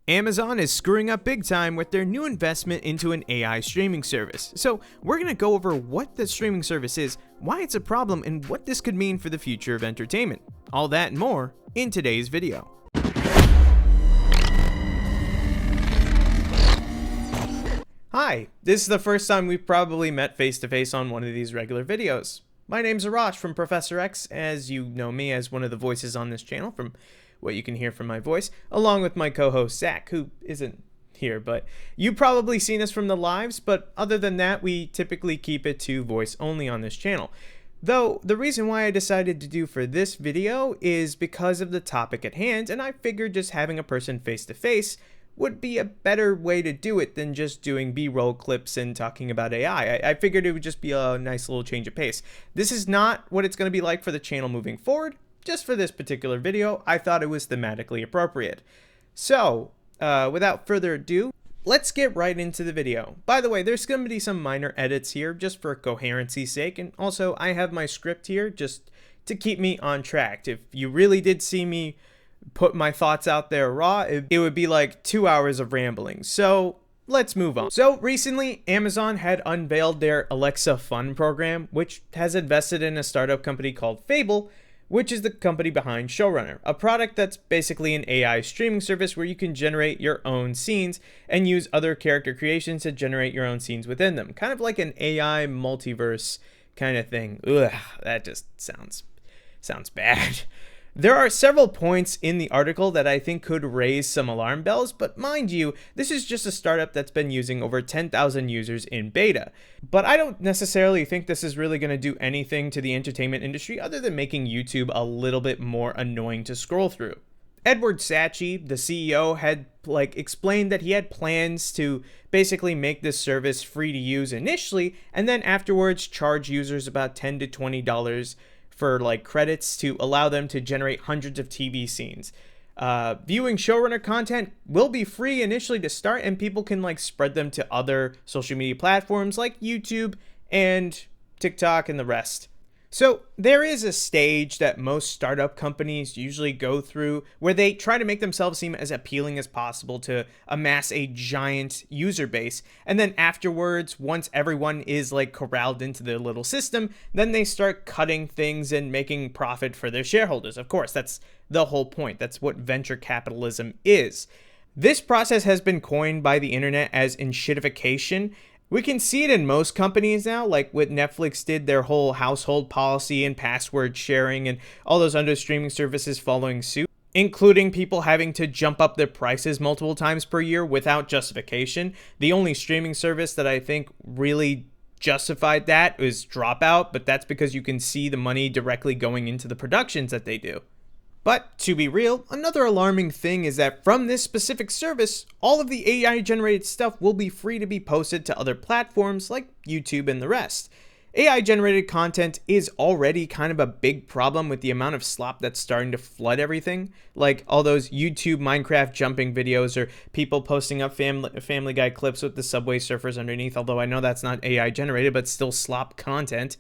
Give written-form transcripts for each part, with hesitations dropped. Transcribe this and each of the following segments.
Amazon is screwing up big time with their new investment into an AI streaming service. So we're going to go over what the streaming service is, why it's a problem, and what this could mean for the future of entertainment. All that and more in today's video. Hi, this is the first time we've probably met face to face on one of these regular videos. My name's Arash from Professor X, as you know me as one of the voices on this channel from what you can hear from my voice, along with my co-host Zach, who isn't here, but you've probably seen us from the lives, but other than that, we typically keep it to voice only on this channel. Though, the reason why I decided to do for this video is because of the topic at hand, and I figured just having a person face to face would be a better way to do it than just doing B-roll clips and talking about AI. I figured it would just be a nice little change of pace. This is not what it's going to be like for the channel moving forward. Just for this particular video, I thought it was thematically appropriate. So, without further ado, let's get right into the video. By the way, there's going to be some minor edits here just for coherency's sake, and also I have my script here just to keep me on track. If you really did see me put my thoughts out there raw, it would be like 2 hours of rambling. So let's move on. So recently, Amazon had unveiled their Alexa Fund program, which has invested in a startup company called Fable, which is the company behind Showrunner, a product that's basically an AI streaming service where you can generate your own scenes and use other character creations to generate your own scenes within them. Kind of like an AI multiverse kind of thing. Ugh, that just sounds bad. There are several points in the article that I think could raise some alarm bells, but mind you, this is just a startup that's been using over 10,000 users in beta. But I don't necessarily think this is really going to do anything to the entertainment industry other than making YouTube a little bit more annoying to scroll through. Edward Sachi, the CEO, had explained that he had plans to basically make this service free to use initially, and then afterwards charge users about $10 to $20 for credits to allow them to generate hundreds of TV scenes. Viewing Showrunner content will be free initially to start, and people can spread them to other social media platforms like YouTube and TikTok and the rest. So there is a stage that most startup companies usually go through where they try to make themselves seem as appealing as possible to amass a giant user base. And then afterwards, once everyone is corralled into their little system, then they start cutting things and making profit for their shareholders. Of course, that's the whole point. That's what venture capitalism is. This process has been coined by the internet as enshittification. We can see it in most companies now, like what Netflix did, their whole household policy and password sharing and all those other streaming services following suit, including people having to jump up their prices multiple times per year without justification. The only streaming service that I think really justified that is Dropout, but that's because you can see the money directly going into the productions that they do. But to be real, another alarming thing is that from this specific service, all of the AI generated stuff will be free to be posted to other platforms like YouTube and the rest. AI generated content is already kind of a big problem with the amount of slop that's starting to flood everything. Like all those YouTube Minecraft jumping videos or people posting up Family Guy clips with the Subway Surfers underneath, although I know that's not AI generated, but still slop content.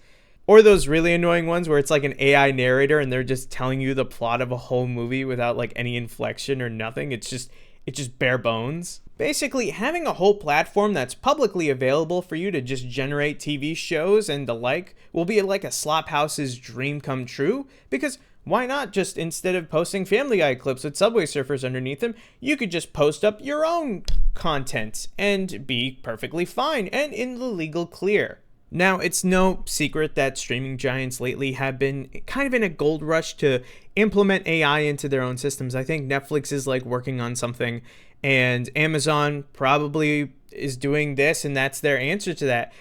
Or those really annoying ones where it's like an AI narrator and they're just telling you the plot of a whole movie without any inflection or nothing. It's just bare bones. Basically, having a whole platform that's publicly available for you to just generate TV shows and the like will be like a slop house's dream come true, because why not just, instead of posting Family Guy clips with Subway Surfers underneath them, you could just post up your own content and be perfectly fine and in the legal clear. Now, it's no secret that streaming giants lately have been kind of in a gold rush to implement AI into their own systems. I think Netflix is working on something, and Amazon probably is doing this, and that's their answer to that.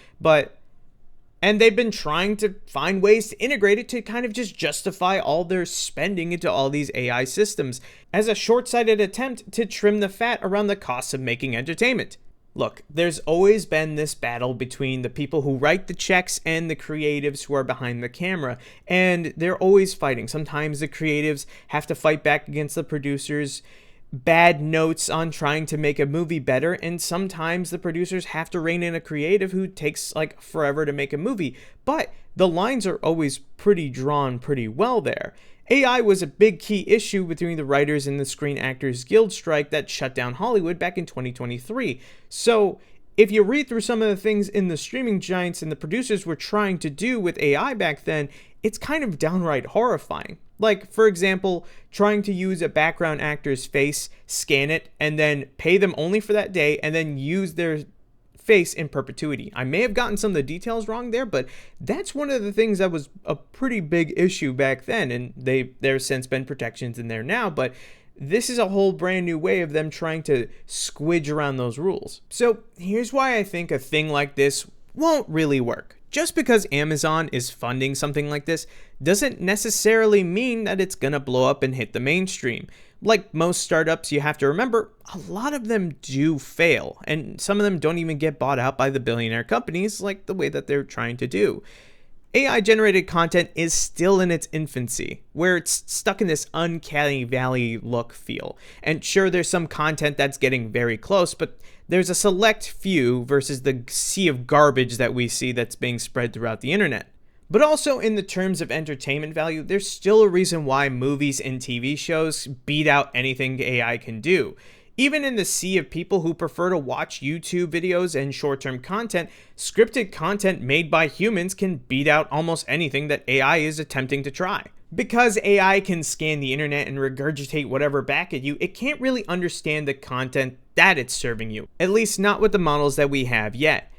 And they've been trying to find ways to integrate it to kind of just justify all their spending into all these AI systems as a short-sighted attempt to trim the fat around the costs of making entertainment. Look, there's always been this battle between the people who write the checks and the creatives who are behind the camera, and they're always fighting. Sometimes the creatives have to fight back against the producers' bad notes on trying to make a movie better, and sometimes the producers have to rein in a creative who takes forever to make a movie. But the lines are always drawn pretty well there. AI was a big key issue between the writers and the Screen Actors Guild strike that shut down Hollywood back in 2023. So, if you read through some of the things in the streaming giants and the producers were trying to do with AI back then, it's kind of downright horrifying. Like, for example, trying to use a background actor's face, scan it, and then pay them only for that day, and then use their face in perpetuity. I may have gotten some of the details wrong there, but that's one of the things that was a pretty big issue back then, and there's since been protections in there now, but this is a whole brand new way of them trying to squidge around those rules. So here's why I think a thing like this won't really work. Just because Amazon is funding something like this doesn't necessarily mean that it's gonna blow up and hit the mainstream. Like most startups, you have to remember, a lot of them do fail, and some of them don't even get bought out by the billionaire companies like the way that they're trying to do. AI-generated content is still in its infancy, where it's stuck in this uncanny valley look feel. And sure, there's some content that's getting very close, but there's a select few versus the sea of garbage that we see that's being spread throughout the internet. But also in the terms of entertainment value, there's still a reason why movies and TV shows beat out anything AI can do. Even in the sea of people who prefer to watch YouTube videos and short-term content, scripted content made by humans can beat out almost anything that AI is attempting to try. Because AI can scan the internet and regurgitate whatever back at you, it can't really understand the content that it's serving you. At least not with the models that we have yet.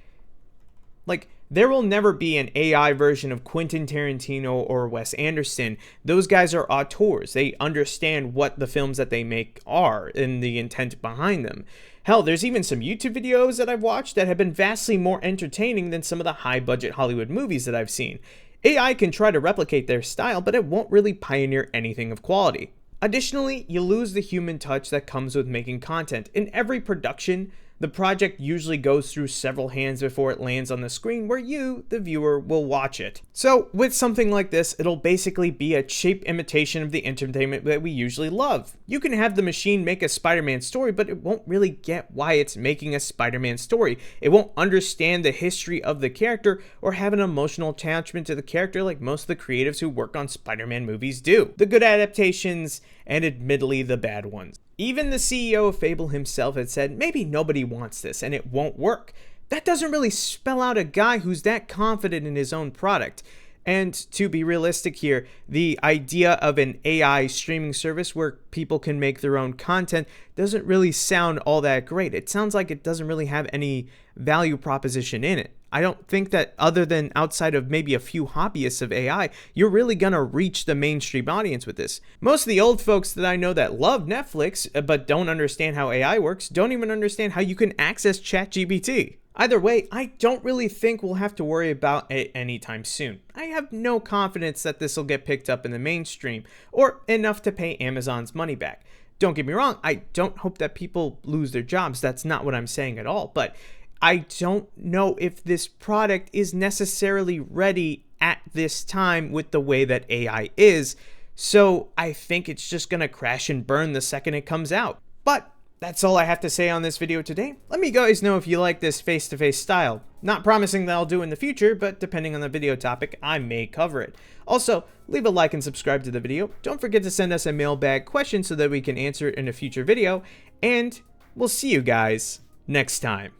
Like, there will never be an AI version of Quentin Tarantino or Wes Anderson. Those guys are auteurs. They understand what the films that they make are and the intent behind them. Hell, there's even some YouTube videos that I've watched that have been vastly more entertaining than some of the high-budget Hollywood movies that I've seen. AI can try to replicate their style, but it won't really pioneer anything of quality. Additionally, you lose the human touch that comes with making content. In every production, the project usually goes through several hands before it lands on the screen where you, the viewer, will watch it. So with something like this, it'll basically be a cheap imitation of the entertainment that we usually love. You can have the machine make a Spider-Man story, but it won't really get why it's making a Spider-Man story. It won't understand the history of the character or have an emotional attachment to the character like most of the creatives who work on Spider-Man movies do. The good adaptations and admittedly the bad ones. Even the CEO of Fable himself had said, maybe nobody wants this and it won't work. That doesn't really spell out a guy who's that confident in his own product. And to be realistic here, the idea of an AI streaming service where people can make their own content doesn't really sound all that great. It sounds like it doesn't really have any value proposition in it. I don't think that other than outside of maybe a few hobbyists of AI, you're really gonna reach the mainstream audience with this. Most of the old folks that I know that love Netflix but don't understand how AI works don't even understand how you can access ChatGPT. Either way, I don't really think we'll have to worry about it anytime soon. I have no confidence that this will get picked up in the mainstream or enough to pay Amazon's money back. Don't get me wrong, I don't hope that people lose their jobs. That's not what I'm saying at all, but I don't know if this product is necessarily ready at this time with the way that AI is, so I think it's just gonna crash and burn the second it comes out. But that's all I have to say on this video today. Let me guys know if you like this face-to-face style. Not promising that I'll do in the future, but depending on the video topic, I may cover it. Also, leave a like and subscribe to the video. Don't forget to send us a mailbag question so that we can answer it in a future video, and we'll see you guys next time.